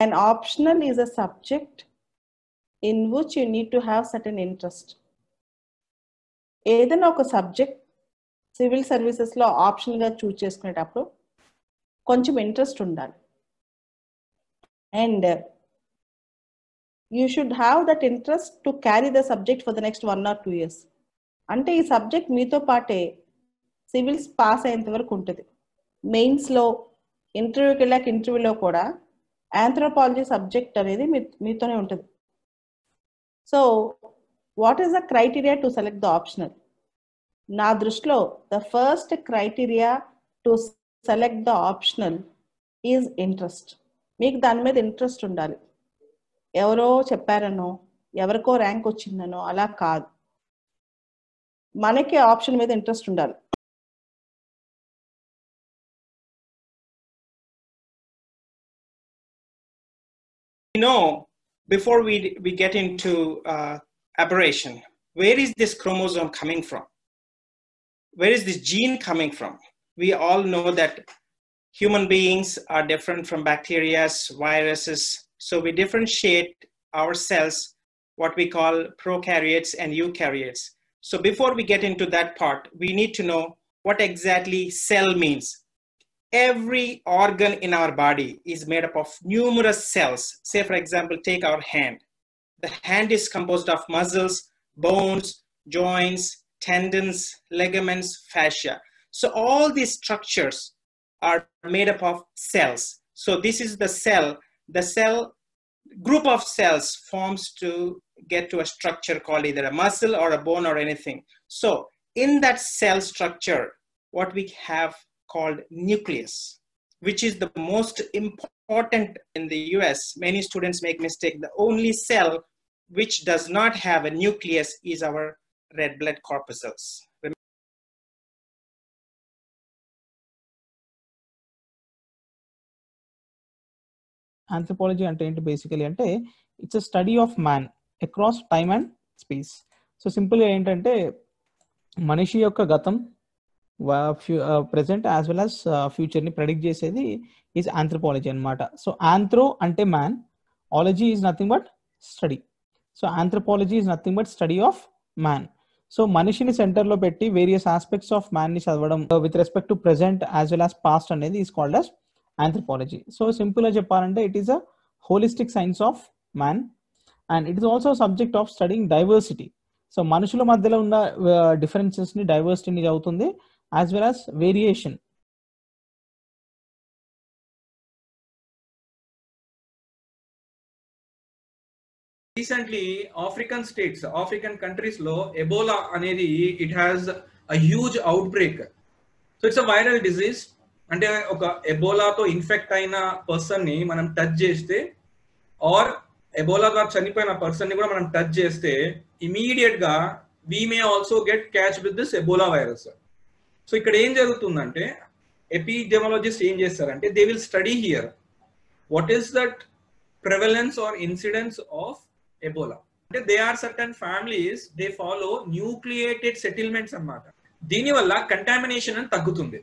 An optional is a subject in which you need to have certain interest. ఏదైనా ఒక subject civil సర్వీసెస్లో ఆప్షన్గా చూస్ చేసుకునేటప్పుడు కొంచెం ఇంట్రెస్ట్ ఉండాలి. And you should have that interest to carry the subject for the next 1 or 2 years. అంటే ఈ subject మీతో పాటే సివిల్స్ పాస్ అయ్యేంత వరకు ఉంటుంది. మెయిన్స్లో ఇంటర్వ్యూకి వెళ్ళాక ఇంటర్వ్యూలో కూడా ఆంథ్రోపాలజీ సబ్జెక్ట్ అనేది మీతోనే ఉంటుంది. So what is the criteria to select the optional? నా దృష్టిలో the first criteria to select the optional is interest. మీకు దాని మీద ఇంట్రెస్ట్ ఉండాలి. ఎవరో చెప్పారనో, ఎవరికో ర్యాంక్ వచ్చిందనో అలా కాదు, మనకి ఆప్షన్ మీద ఇంట్రెస్ట్ ఉండాలి. Before we get into aberration, where is this chromosome coming from? Where is this gene coming from? We all know that human beings are different from bacteria, viruses. So we differentiate our cells, what we call prokaryotes and eukaryotes. So before we get into that part, we need to know what exactly cell means. Every organ in our body is made up of numerous cells. Say, for example, take our hand. The hand is composed of muscles, bones, joints, tendons, ligaments, fascia. So all these structures are made up of cells. So this is the cell. The cell group of cells forms to get to a structure called either a muscle or a bone or anything. So in that cell structure, what we have called nucleus, which is the most important in the US. Many students make mistake. The only cell which does not have a nucleus is our red blood corpuscles. Anthropology అంటే ఏంటి basically అంటే it's a study of man across time and space. So సింపుల్గా ఏంటంటే మనిషి యొక్క గతం, present as well as ఫ్యూచర్ని predict చేసేది ఈజ్ ఆంథ్రోపాలజీ అనమాట. సో ఆంథ్రో అంటే man, ology is nothing but study. So anthropology is nothing but study of man. So మనిషిని సెంటర్లో పెట్టి వేరియస్ ఆస్పెక్ట్స్ ఆఫ్ మ్యాన్ని చదవడం with respect to present as well as past అనేది is called as anthropology. So సింపుల్గా చెప్పాలంటే it is a holistic science of man and it is also subject of studying diversity. So మనుషుల మధ్యలో ఉన్న డిఫరెన్సెస్ని, డైవర్సిటీని చదువుతుంది as well as variation. Recently, African countries lo Ebola anedi it has a huge outbreak. So it's a viral disease. అంటే ఒక ఎబోలాతో infect అయిన person ని మనం touch చేస్తే ఆర్ ఎబోలాగా చనిపోయిన పర్సన్ ని కూడా మనం టచ్ చేస్తే ఇమీడియట్ గా we may also get catch with this Ebola virus. So ఇక్కడ ఏం జరుగుతుందంటే ఎపిడెమాలజిస్ట్ ఏం చేస్తారంటే they will study here what is that prevalence or incidence of Ebola. అంటే they are certain families they follow nucleated settlements అన్నమాట. దీనివల్ల contamination అని తగ్గుతుంది.